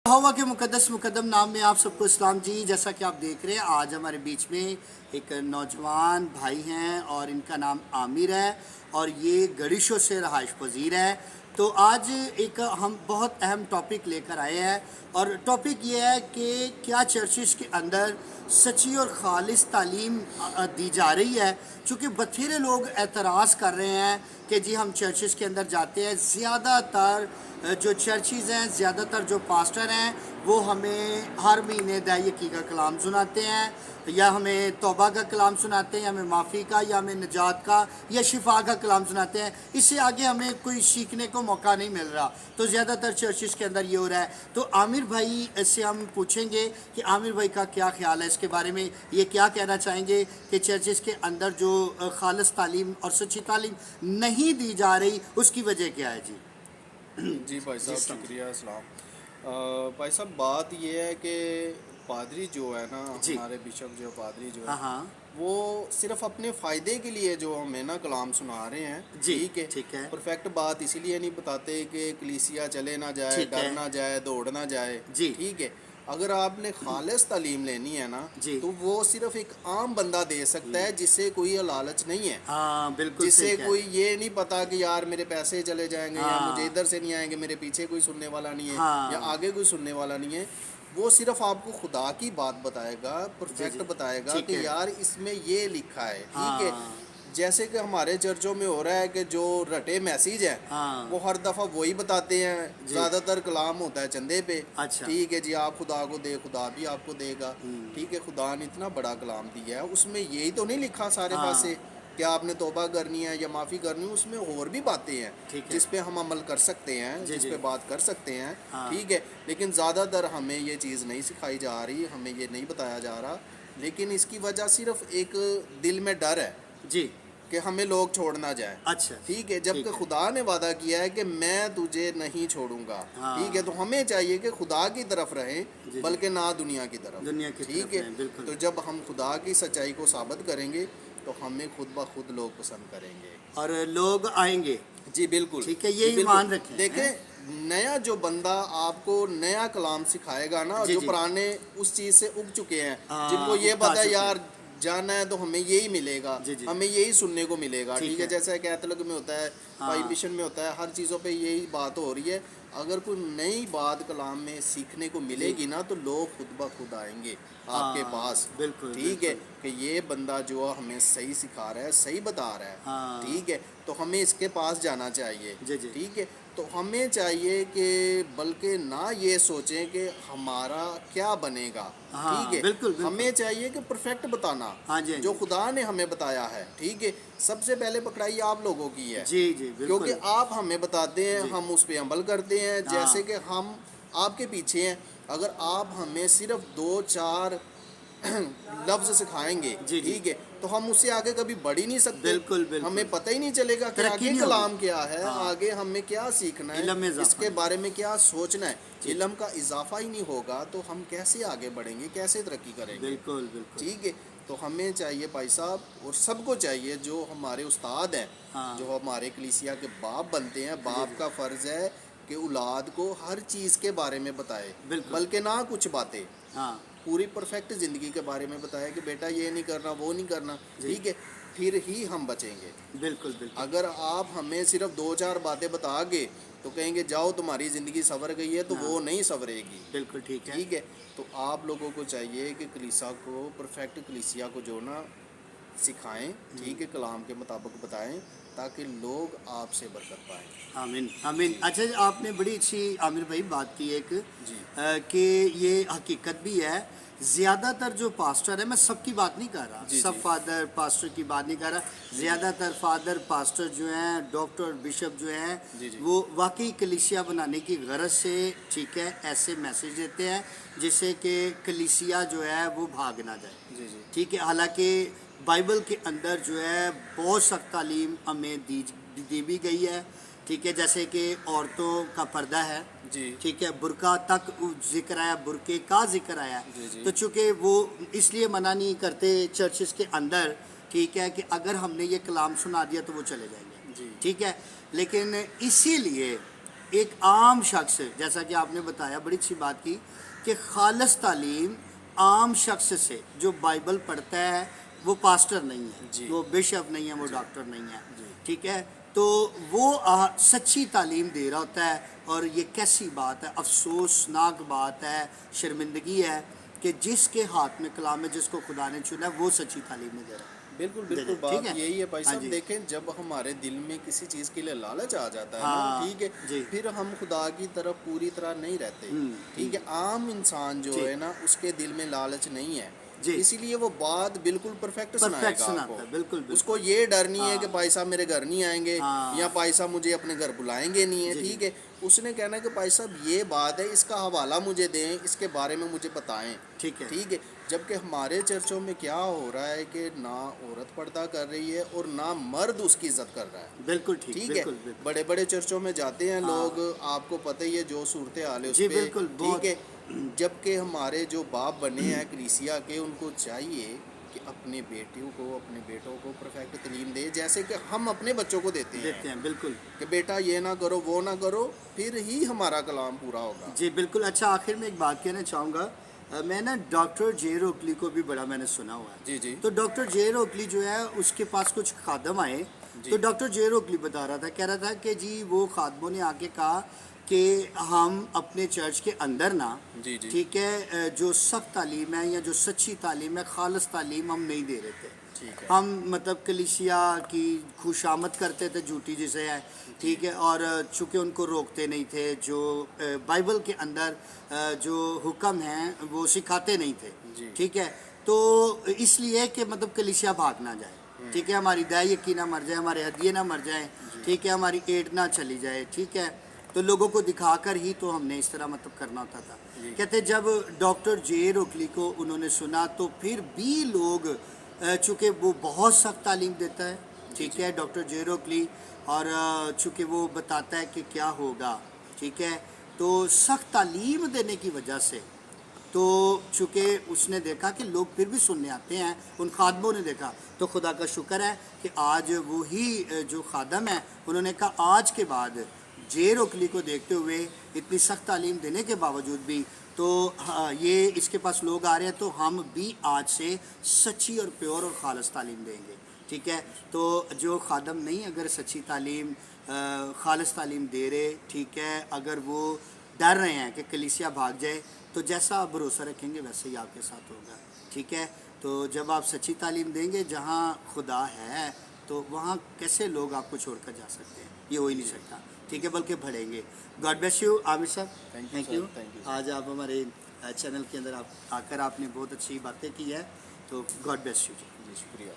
हवा के मुकद्दस मुकद्दम नाम में आप सबको इस्लाम जी। जैसा कि आप देख रहे हैं आज हमारे बीच में एक नौजवान भाई हैं और इनका नाम आमिर है और ये गरीशों से रहाइश पजीर है। तो आज एक हम बहुत अहम टॉपिक लेकर आए हैं और टॉपिक ये है कि क्या चर्चिस के अंदर सच्ची और ख़ालिस तालीम दी जा रही है। चूँकि बथेरे लोग एतराज़ कर रहे हैं कि जी हम चर्चिस के अंदर जाते हैं, ज़्यादातर जो चर्चिज़ हैं, ज़्यादातर जो पास्टर हैं वो हमें हर महीने दायकी का कलाम सुनाते हैं या हमें तौबा का कलाम सुनाते हैं या हमें माफ़ी का या हमें निजात का या शिफा का कलाम सुनाते हैं। इससे आगे हमें कोई सीखने को मौका नहीं मिल रहा। तो ज़्यादातर चर्चिज़ के अंदर ये हो रहा है। तो आमिर भाई से हम पूछेंगे कि आमिर भाई का क्या ख्याल है इसके बारे में, ये क्या कहना चाहेंगे कि चर्चिज़ के अंदर जो खालिस तालीम और सच्ची तालीम नहीं दी जा रही उसकी वजह क्या है जी? जी भाई साहब, शुक्रिया। अस्सलाम। भाई साहब, बात ये है कि पादरी जो है ना, हमारे बिशप जो पादरी जो है, हाँ, वो सिर्फ अपने फ़ायदे के लिए जो हमें ना कलाम सुना रहे हैं। ठीक है। परफेक्ट बात इसीलिए नहीं बताते कि कलीसिया चले ना जाए, डर ना जाए, दौड़ ना जाए। ठीक है। अगर आपने खालिस तालीम लेनी है ना, तो वो सिर्फ एक आम बंदा दे सकता है जिससे कोई लालच नहीं है। हाँ, बिल्कुल। जिससे कोई ये नहीं पता कि यार मेरे पैसे चले जाएंगे, या मुझे इधर से नहीं आएंगे, मेरे पीछे कोई सुनने वाला नहीं है, या आगे कोई सुनने वाला नहीं है। वो सिर्फ आपको खुदा की बात बताएगा, परफेक्ट बताएगा कि यार इसमें ये लिखा है। ठीक है। जैसे कि हमारे चर्चों में हो रहा है कि जो रटे मैसेज है वो हर दफ़ा वही बताते हैं। ज़्यादातर कलाम होता है चंदे पे। अच्छा। ठीक है जी, आप खुदा को दे, खुदा भी आपको देगा। ठीक है। खुदा ने इतना बड़ा कलाम दिया है, उसमें यही तो नहीं लिखा सारे पासे क्या आपने तौबा करनी है या माफ़ी करनी है। उसमें और भी बातें हैं जिस पे हम अमल कर सकते हैं, जिस पे बात कर सकते हैं। ठीक है। लेकिन ज़्यादातर हमें ये चीज़ नहीं सिखाई जा रही, हमें ये नहीं बताया जा रहा। लेकिन इसकी वजह सिर्फ एक दिल में डर है जी कि हमें लोग छोड़ ना जाए। अच्छा। ठीक है। जबकि खुदा ने वादा किया है कि मैं तुझे नहीं छोड़ूंगा। ठीक है। तो हमें चाहिए कि खुदा की तरफ रहें, बल्कि ना दुनिया की तरफ। ठीक है। तो जब हम खुदा की सच्चाई को साबित करेंगे तो हमें खुद ब खुद लोग पसंद करेंगे और लोग आएंगे। जी बिल्कुल। ठीक है, ये ईमान रखें। देखें, नया जो बंदा आपको नया कलाम सिखाएगा ना, जो पुराने उस चीज़ से उग चुके हैं, जिनको ये पता है यार जाना है तो हमें यही मिलेगा, हमें यही सुनने को मिलेगा। ठीक है। जैसे कैथोलिक में होता है, मिशन में होता है, हर चीज़ों पे यही बात हो रही है। अगर कोई नई बात कलाम में सीखने को मिलेगी ना, तो लोग खुद ब खुद आएंगे आपके पास। बिल्कुल। ठीक है कि ये बंदा जो हमें सही सिखा रहा है, सही बता रहा है। ठीक है। तो हमें इसके पास जाना चाहिए। ठीक है। तो हमें चाहिए कि बल्कि ना ये सोचें कि हमारा क्या बनेगा। ठीक है। बिल्कुल। हमें चाहिए कि परफेक्ट बताना जो खुदा ने हमें बताया है। ठीक है। सबसे पहले पकड़ाई आप लोगों की है। जी बिल्कुल। क्योंकि आप हमें बताते हैं, हम उस पर अमल करते हैं। जैसे कि हम आपके पीछे हैं। अगर आप हमें सिर्फ 2-4 लफ्ज सिखाएंगे, ठीक है, तो हम उससे आगे कभी बढ़ ही नहीं सकते। बिल्कुल। हमें पता ही नहीं चलेगा कि आगे कलाम क्या है, आगे हमें क्या सीखना है, इसके बारे में क्या सोचना है। इल्म का इजाफा ही नहीं होगा तो हम कैसे आगे बढ़ेंगे, कैसे तरक्की करेंगे। बिल्कुल। ठीक है। तो हमें चाहिए भाई साहब, और सबको चाहिए जो हमारे उस्ताद हैं, जो हमारे कलीसिया के बाप बनते हैं, बाप का फ़र्ज़ है कि औलाद को हर चीज़ के बारे में बताए, बल्कि ना कुछ बातें, पूरी परफेक्ट ज़िंदगी के बारे में बताया कि बेटा ये नहीं करना, वो नहीं करना। ठीक है। फिर ही हम बचेंगे। बिल्कुल। अगर आप हमें सिर्फ 2-4 बातें बता के तो कहेंगे जाओ तुम्हारी ज़िंदगी संवर गई है, तो वो नहीं संवरेगी। बिल्कुल। ठीक है। तो आप लोगों को चाहिए कि कलीसिया को, परफेक्ट कलीसिया को जो ना सिखाएं। ठीक है। कलाम के मुताबिक बताएं ताकि लोग आपसे बरकत पाएं। आमीन आमीन। अच्छा, आपने बड़ी अच्छी आमिर भाई बात की एक कि ये हकीकत भी है। ज़्यादातर जो पास्टर है, मैं सबकी बात नहीं कर रहा, सब फादर पास्टर की बात नहीं कर रहा, ज़्यादातर फादर पास्टर जो हैं, डॉक्टर बिशप जो हैं, वो वाकई कलीसिया बनाने की गरज से, ठीक है, ऐसे मैसेज देते हैं जिससे कि कलीसिया जो है वो भाग ना जाए। ठीक है। हालांकि बाइबल के अंदर जो है बहुत सख्त तालीम हमें दी भी गई है। ठीक है। जैसे कि औरतों का पर्दा है। ठीक है। बुर्का तक जिक्र आया, बुरके का जिक्र आया। तो चूँकि वो इसलिए मना नहीं करते चर्चिस के अंदर, ठीक है, कि अगर हमने ये कलाम सुना दिया तो वो चले जाएंगे। ठीक है। लेकिन ایک عام شخص جیسا کہ آپ نے بتایا بڑی اچھی بات کی کہ خالص تعلیم عام شخص سے جو بائبل پڑھتا ہے وہ پاسٹر نہیں ہے جی وہ بشپ نہیں ہے وہ ڈاکٹر نہیں ہے جی ٹھیک ہے تو وہ سچی تعلیم دے رہا ہوتا ہے اور یہ کیسی بات ہے افسوسناک بات ہے شرمندگی ہے کہ جس کے ہاتھ میں کلام ہے جس کو خدا نے چنا ہے وہ سچی تعلیم میں دے رہا ہے بالکل دے بالکل دے ٹھیک بات ہے یہی ہے بھائی ہاں صاحب جی دیکھیں جب ہمارے دل میں کسی چیز کے لیے لالچ آ جاتا ہے نا ہاں ٹھیک ہے جی پھر ہم خدا کی طرف پوری طرح نہیں رہتے ٹھیک ہے عام انسان جو جی ہے نا اس کے دل میں لالچ نہیں ہے جی اسی لیے وہ بات بالکل پرفیکٹ سنائے پرفیکٹ گا آپ کو سناتا ہے بالکل اس کو بالکل یہ ڈر نہیں ہے ہاں کہ بھائی صاحب میرے گھر نہیں آئیں گے ہاں یا بھائی صاحب مجھے اپنے گھر بلائیں گے نہیں ہے جی جی ٹھیک ہے اس نے کہنا ہے کہ بھائی صاحب یہ بات ہے اس کا حوالہ مجھے دیں اس کے بارے میں مجھے بتائیں ٹھیک ہے جبکہ ہمارے چرچوں میں کیا ہو رہا ہے کہ نہ عورت پردہ کر رہی ہے اور نہ مرد اس کی عزت کر رہا ہے بالکل ٹھیک ہے بالکل بالکل بڑے بڑے چرچوں میں جاتے ہیں ہاں لوگ آپ کو پتہ ہی ہے جو صورتحال ہے اس جی پہ بالکل ٹھیک ہے بہت جبکہ ہمارے جو باپ بنے ہیں کلیسیا کے ان کو چاہیے کہ اپنے بیٹیوں کو اپنے بیٹوں کو پرفیکٹ تعلیم دے جیسے کہ ہم اپنے بچوں کو دیتے ہیں بالکل کہ بیٹا یہ نہ کرو وہ نہ کرو پھر ہی ہمارا کلام پورا ہوگا جی بالکل اچھا آخر میں ایک بات کہنا چاہوں گا میں نا ڈاکٹر جے روکلی کو بھی بڑا میں نے سنا ہوا ہے جی جی تو ڈاکٹر جے روکلی جو ہے اس کے پاس کچھ خادم آئے تو جی ڈاکٹر جے روکلی بتا رہا تھا کہہ رہا تھا کہ جی وہ خادموں نے آ کے کہا کہ ہم اپنے چرچ کے اندر نا جی جی ٹھیک ہے جو سخت تعلیم ہے یا جو سچی تعلیم ہے خالص تعلیم ہم نہیں دے رہے تھے ٹھیک ہے ہم مطلب کلیسیا کی خوشامد کرتے تھے جھوٹی جسے ہے جی ٹھیک ہے اور چونکہ ان کو روکتے نہیں تھے جو بائبل کے اندر جو حکم ہیں وہ سکھاتے نہیں تھے جی ٹھیک ہے تو اس لیے کہ مطلب کلیسیا بھاگ نہ جائے ٹھیک ہے ہماری دائیں یقین نہ مر جائے ہمارے ہدیے نہ مر جائیں جی ٹھیک ہے ہماری ایڈ نہ چلی جائے ٹھیک ہے تو لوگوں کو دکھا کر ہی تو ہم نے اس طرح مطلب کرنا ہوتا تھا جی کہتے جب ڈاکٹر جے روکلی کو انہوں نے سنا تو پھر بھی لوگ چونکہ وہ بہت سخت تعلیم دیتا ہے جی ٹھیک جی ہے ڈاکٹر جے روکلی اور چونکہ وہ بتاتا ہے کہ کیا ہوگا ٹھیک ہے تو سخت تعلیم دینے کی وجہ سے تو چونکہ اس نے دیکھا کہ لوگ پھر بھی سننے آتے ہیں ان خادموں نے دیکھا تو خدا کا شکر ہے کہ آج وہی جو خادم ہیں انہوں نے کہا آج کے بعد جے روکلی کو دیکھتے ہوئے اتنی سخت تعلیم دینے کے باوجود بھی تو یہ اس کے پاس لوگ آ رہے ہیں تو ہم بھی آج سے سچی اور پیور اور خالص تعلیم دیں گے ٹھیک ہے تو جو خادم نہیں اگر سچی تعلیم خالص تعلیم دے رہے ٹھیک ہے اگر وہ ڈر رہے ہیں کہ کلیسیا بھاگ جائے تو جیسا آپ بھروسہ رکھیں گے ویسے ہی آپ کے ساتھ ہوگا ٹھیک ہے تو جب آپ سچی تعلیم دیں گے جہاں خدا ہے تو وہاں کیسے لوگ آپ کو چھوڑ کر جا سکتے ہیں یہ ہو ہی نہیں سکتا ٹھیک ہے بلکہ بڑھیں گے گاڈ بلیس یو عامر صاحب تھینک یو آج آپ ہمارے چینل کے اندر آ کر آپ نے بہت اچھی باتیں کی ہے تو گاڈ بلیس یو جی شکریہ